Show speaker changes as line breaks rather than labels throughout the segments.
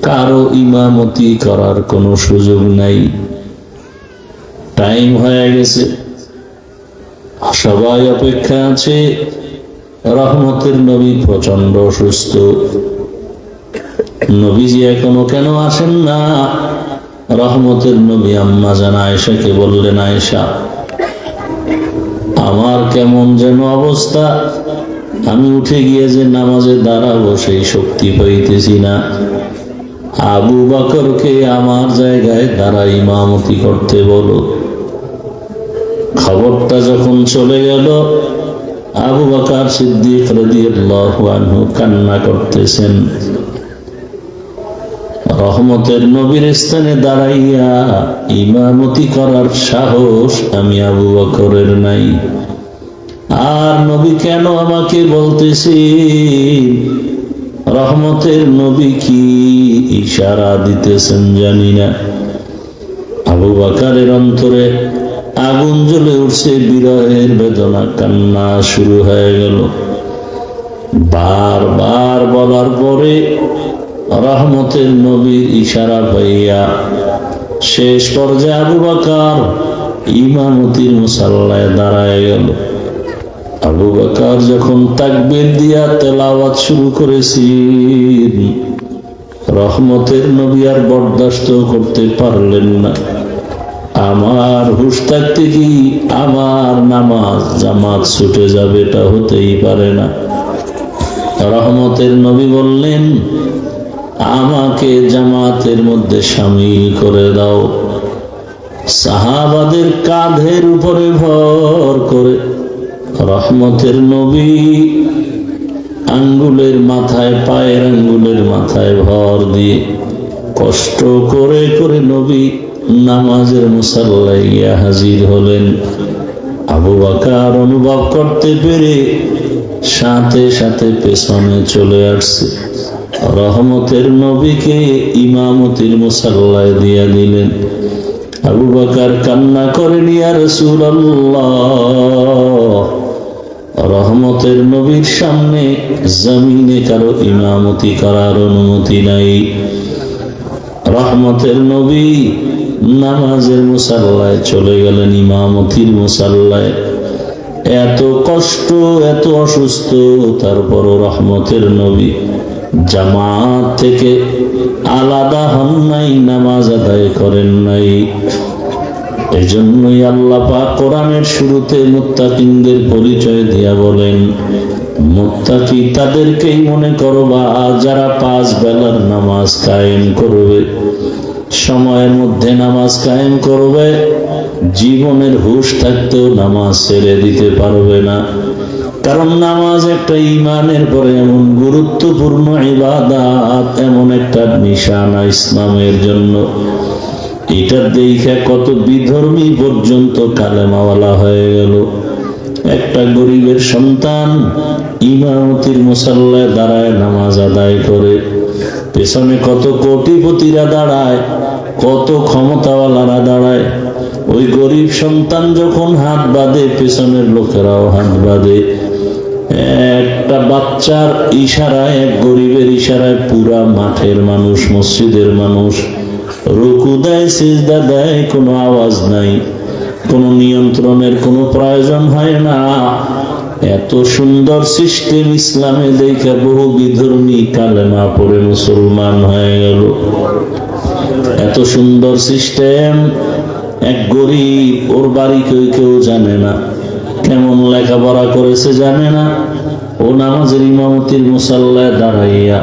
কারো ইমামতি করার কোনো সুযোগ নাই। টাইম হয়ে গেছে, সবাই অপেক্ষা আছে। রহমতের নবী প্রচন্ড অসুস্থ। নবীজি এখনো কেন আসেন না? রহমতের নবী আম্মা জান আয়েশাকে বললেন, আয়েশা, আমার কেমন যেন অবস্থা, আমি উঠে গিয়ে যে নামাজে দাঁড়াবো সেই শক্তি পাইতেছি না। আবু বকরকে আমার জায়গায় দাঁড়া ইমামতি করতে বলো। খবরটা যখন চলে গেল, আবু বকর সিদ্দিক রাদিয়াল্লাহু আনহু কান্না করতেছেন। রহমতের নবীর স্থানে দাঁড়াইয়া ইমামতি করার সাহস আমি আবু বকরের নাই। আর নবী কেন আমাকে বলতেছেন? রহমতের নবী কি ইশারা দিতেছেন জানি না। আবু বকরের অন্তরে আগুন জ্বলে উঠছে, বিরহের বেদনা, কান্না শুরু হয়ে গেল। বারবার বলার পরে রহমতের নবীর ইশারা পাইয়া শেষ পর্যায়ে আবু বকর ইমামতির মুসাল্লায় দাঁড়ায় গেল। আবু বকর যখন তাকবীর দিয়া তেলাওয়াত শুরু করেছেন, রহমতের নবী আর বরদাস্ত করতে পারলেন না। আমার হুঁশ থাকতে কি আমার নামাজ জামাত ছুটে যাবে? এটা হতেই পারে না। রহমতের নবী বললেন, আমাকে জামাতের মধ্যে শামিল করে দাও। সাহাবাদের কাঁধের উপরে ভর করে রহমতের নবী আঙ্গুলের মাথায়, পায়ের আঙ্গুলের মাথায় ভর দিয়ে কষ্ট করে করে নবী নামাজের মুসাল্লায় গিয়া হাজির হলেন। আবু বকর অনুভব করতে পেরে সাথে সাথে পেছনে চলে আসছে, রহমতের নবীকে ইমামতির মুসাল্লায় দিয়া দিলেন। আবু বকর কান্না করেন, ইয়া রাসূলুল্লাহ, রহমতের নবীর সামনে জমিনে কারো ইমামতি করার অনুমতি নাই। রহমতের নবী নামাজের মুসাল্লায় চলে গেলেন, ইমামতির মুসাল্লায়। এত কষ্ট, এত অসুস্থ, তারপরও রহমতের নবী জামাত থেকে আলাদা হন নাই, নামাজ আদায় করেন নাই। এজন্যই আল্লাহ পাক কোরআনের শুরুতে মুত্তাকিনদের পরিচয় দিয়া বলেন, মুত্তাকি তাদেরকেই মনে করবা যারা 5 বেলার নামাজ কায়েম করবে, সময়ের মধ্যে নামাজ কায়েম করবে, জীবনের হুঁশ থাকতেও নামাজ ছেড়ে দিতে পারবে না। কারণ নামাজ একটা ঈমানের পরে এমন গুরুত্বপূর্ণ ইবাদত, এমন একটা নিশানা ইসলামের জন্য। এটা দেখে কত বিধর্মী পর্যন্ত কালেমাওয়ালা হয়ে গেল। একটা গরিবের সন্তান ইমামতির মুসাল্লায় দাঁড়ায় নামাজ আদায় করে, পেছনে কত কোটিপতিরা দাঁড়ায়, কত ক্ষমতাওয়ালারা দাঁড়ায়। ওই গরিব সন্তান যখন হাত বাঁধে, পেছনের লোকেরাও হাত বাঁধে। একটা বাচ্চার ইশারায়, এক গরিবের ইশারায় পুরা মাঠের মানুষ, মসজিদের মানুষ রুকু দেয়, সিজদা দেয়, কোনো আওয়াজ নাই, কোনো নিয়ন্ত্রণের কোনো প্রয়োজন হয় না। এত সুন্দর সিস্টেম ইসলামে দেখে বহু বিধর্মী কালেমা পড়ে মুসলমান হয়ে গেল। এত সুন্দর সিস্টেম, এক গরিব, ওর বাড়ি কেউ জানে না, কেমন লেখাপড়া করেছে জানে না, ও নামাজের ইমামতির মুসাল্লায় দাঁড়াইয়া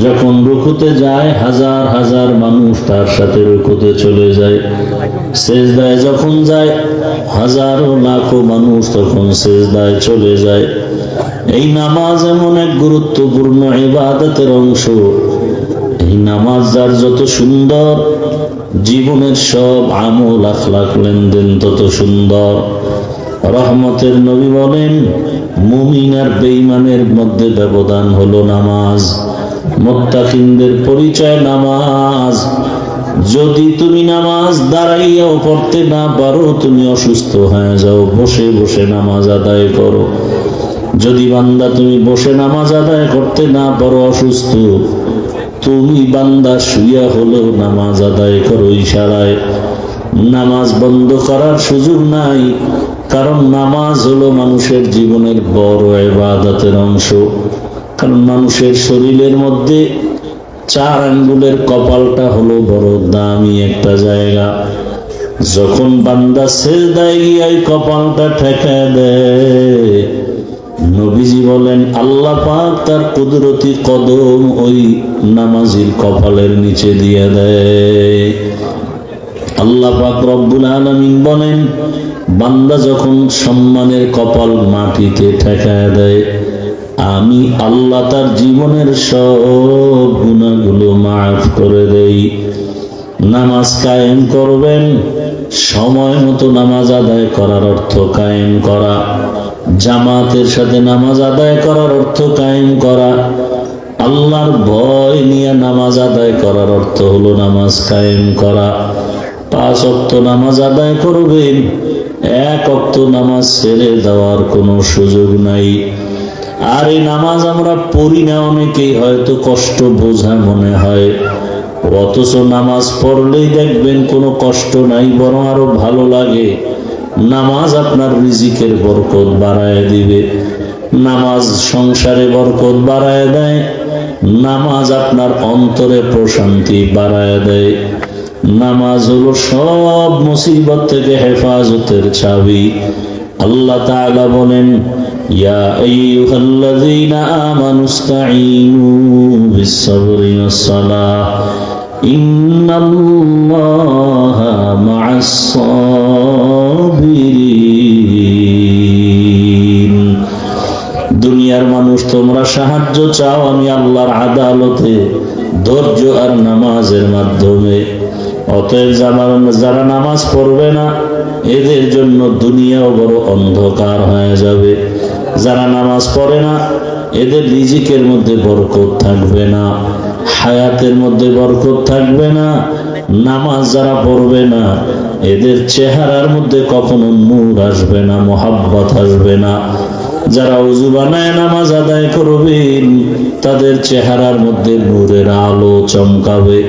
যখন রুকুতে যায়, হাজার হাজার মানুষ তার সাথে রুকুতে চলে যায়। সেজদায় যখন যায়, হাজারো লাখো মানুষ তখন সেজদায় চলে যায়। এই নামাজ এমন এক গুরুত্বপূর্ণ ইবাদতের অংশ। এই নামাজ যার যত সুন্দর, জীবনের সব আমল আখলাক লেনদেন তত সুন্দর। রহমতের নবী বলেন, মুমিন আর বেঈমানের মধ্যে ব্যবধান হলো নামাজ। মুত্তাকিনদের পরিচয় নামাজ। যদি তুমি নামাজ দাঁড়াইয়াও পড়তে না পারো, তুমি অসুস্থ হয়ে যাও, বসে বসে নামাজ আদায় করো। যদি বান্দা তুমি বসে নামাজ আদায় করতে না পারো, অসুস্থ, তুমি বান্দা শুইয়া হলেও নামাজ আদায় করো ইশারায়। নামাজ বন্ধ করার সুযোগ নাই, কারণ নামাজ হলো মানুষের জীবনের বড় ইবাদতের অংশ। কারণ মানুষের শরীরের মধ্যে 4 আঙ্গুলের কপালটা হলো বড় দামি একটা জায়গা। যখন বান্দা সিজদায় গিয়ে কপালটা ঠেকায় দেয়, নবীজি বলেন আল্লাহ পাক তার কুদরতি কদম ওই নামাজির কপালের নিচে দিয়ে দেয়। আল্লাহ পাক রব্বুল আলামিন বলেন, বান্দা যখন সম্মানের কপাল মাটিতে ঠেকায় দেয়, আমি আল্লাহ তার জীবনের সব গুনাহগুলো মাফ করে দেই। নামাজ কায়েম করবেন, সময় মতো নামাজ আদায় করার অর্থ কায়েম করা। জামাতের সাথে নামাজ আদায় করার অর্থ কায়েম করা। আল্লাহর ভয় নিয়ে নামাজ আদায় করার অর্থ হলো নামাজ কায়েম করা। 5 ওয়াক্ত নামাজ আদায় করবেন, 1 ওয়াক্ত নামাজ ছেড়ে দেওয়ার কোনো সুযোগ নাই। আর এই নামাজ আমরা পড়ি না, অনেকেই হয়তো কষ্ট বোঝা মনে হয়, অথচ নামাজ পড়লেই দেখবেন কোনো কষ্ট নাই, বরং আরো ভালো লাগে। নামাজ আপনার রিজিকের বরকত বাড়ায় দিবে, নামাজ সংসারে বরকত বাড়ায় দেয়, নামাজ আপনার অন্তরে প্রশান্তি বাড়ায় দেয়। নামাজ হলো সব মুসিবত থেকে হেফাজতের চাবি। আল্লাহ তাআলা বলেন, ইয়া আইয়ুহাল্লাযীনা আমানুস্তাঈনু বিস-সাবরি ওয়াস-সালাহ ইন্নাল্লাহা মা'আস-সাবিরিন। দুনিয়ার মানুষ তোমরা সাহায্য চাও আমি আল্লাহর আদালতে ধৈর্য আর নামাজের মাধ্যমে। অতএব যারা নামাজ পড়বে না, এদের জন্য দুনিয়াও বড় অন্ধকার হয়ে যাবে। যারা নামাজ পড়ে না, এদের রিজিকের মধ্যে বরকত থাকবে না, হায়াতের মধ্যে বরকত থাকবে না। নামাজ যারা পড়বে না, এদের চেহারার মধ্যে কখনো নূর আসবে না, মোহাব্বত আসবে না। যারা ওযু বানায় নামাজ আদায় করবেন, তাদের চেহারার মধ্যে নূরের আলো চমকাবে।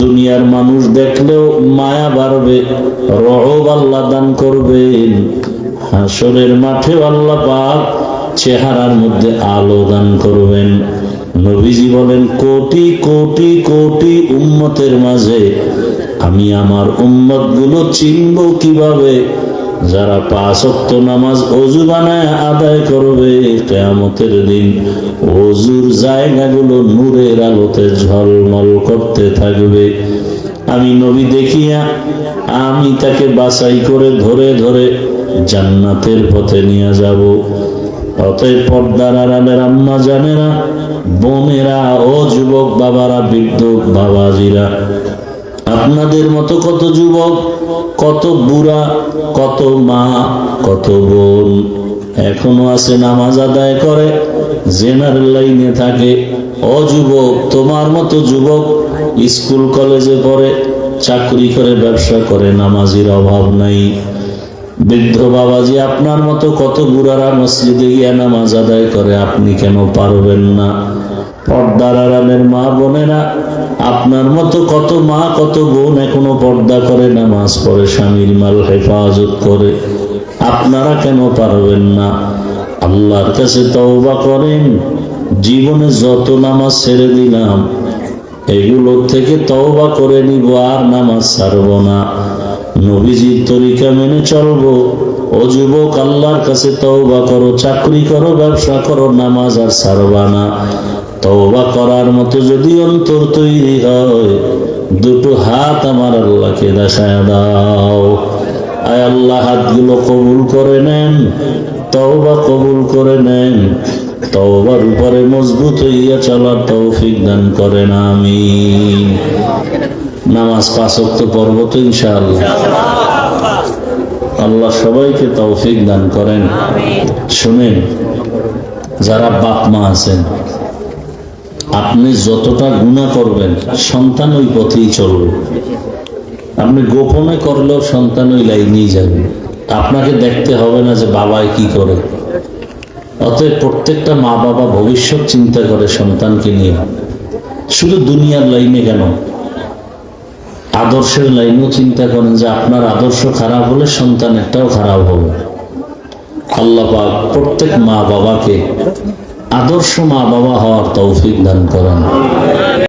দুনিয়ার মানুষ দেখলেও মায়া বাড়বে, রহব আল্লাহ দান করবেন। হাসরের মাঠে আল্লাহ পাক চেহারার মধ্যে আলো দান করবেন। নবীজি বলেন, কোটি কোটি কোটি উম্মতের মাঝে আমি আমার উম্মত গুলো চিনব কিভাবে? যারা 5 ওয়াক্ত নামাজ ওযু বানায় আদায় করবে, কিয়ামতের দিন ওযুর জায়গাগুলো নূরের আলোতে ঝলমল করতে থাকবে। আমি নবী দেখিয়া আমি তাকে বাছাই করে ধরে ধরে জান্নাতের পথে নিয়ে যাব। অতএব পর্দার আড়ালের আম্মা জানেরা, বোনেরা ও যুবক বাবারা, বৃদ্ধ বাবাজিরা, আপনাদের মতো কত যুবক, কত বুড়া, কত মা, কত বোন এখনো আছে নামাজ আদায় করে, জেনারেল লাইনে থাকে। ও যুবক, তোমার মতো যুবক স্কুল কলেজে পড়ে, চাকরি করে, ব্যবসা করে, নামাজের অভাব নাই। বৃদ্ধ বাবাজি, আপনার মতো কত বুড়ারা মসজিদে গিয়া নামাজ আদায় করে, আপনি কেন পারবেন না? পর্দার আড়ালের মা বোনেরা, আপনার মতো কত মা কত বোন এখনো পর্দা করে, নামাজ পড়ে, স্বামীর মাল হেফাজত করে, আপনারা কেন পারবেন না? আল্লাহর কাছে তওবা করেন। জীবনে যত নামাজ ছেড়ে দিলাম, এগুলোর থেকে তওবা করে নিব, আর নামাজ ছাড়ব না, নবীজির তরিকা মেনে চলবো। ও যুবক, আল্লাহর কাছে তওবা করো, চাকরি করো, ব্যবসা করো, নামাজ আর ছাড়বা না। তওবা করার মতো যদি অন্তর তৈরি হয়, দুটো হাত আমার আল্লাহকে দেখায় দাও। আয় আল্লাহ, হাতগুলো কবুল করে নেন, তওবা কবুল করে নেন, তওবার উপরে মজবুত হইয়া চলার তৌফিক দান করেন, আমিন। নামাজ 5 ওয়াক্ত পড়ব তো ইনশাআল্লাহ। আল্লাহ সবাইকে তৌফিক দান করেন। শুনেন, যারা বাপ মা আছেন, আপনি যতটা গুনাহ করবেন, সন্তান ওই পথেই চলবে। আপনি গোপনে করলেও সন্তান ওই লাইনেই যাবে, আপনাকে দেখতে হবে না যে বাবাই কি করে। অতএব প্রত্যেকটা মা বাবা ভবিষ্যৎ চিন্তা করে সন্তানকে নিয়ে। শুধু দুনিয়ার লাইনে কেন, আদর্শের লাইনেও চিন্তা করেন যে আপনার আদর্শ খারাপ হলে সন্তানেরটাও খারাপ হবে। আল্লাহ পাক প্রত্যেক মা বাবাকে আদর্শ মা বাবা হওয়ার তৌফিক দান করেন।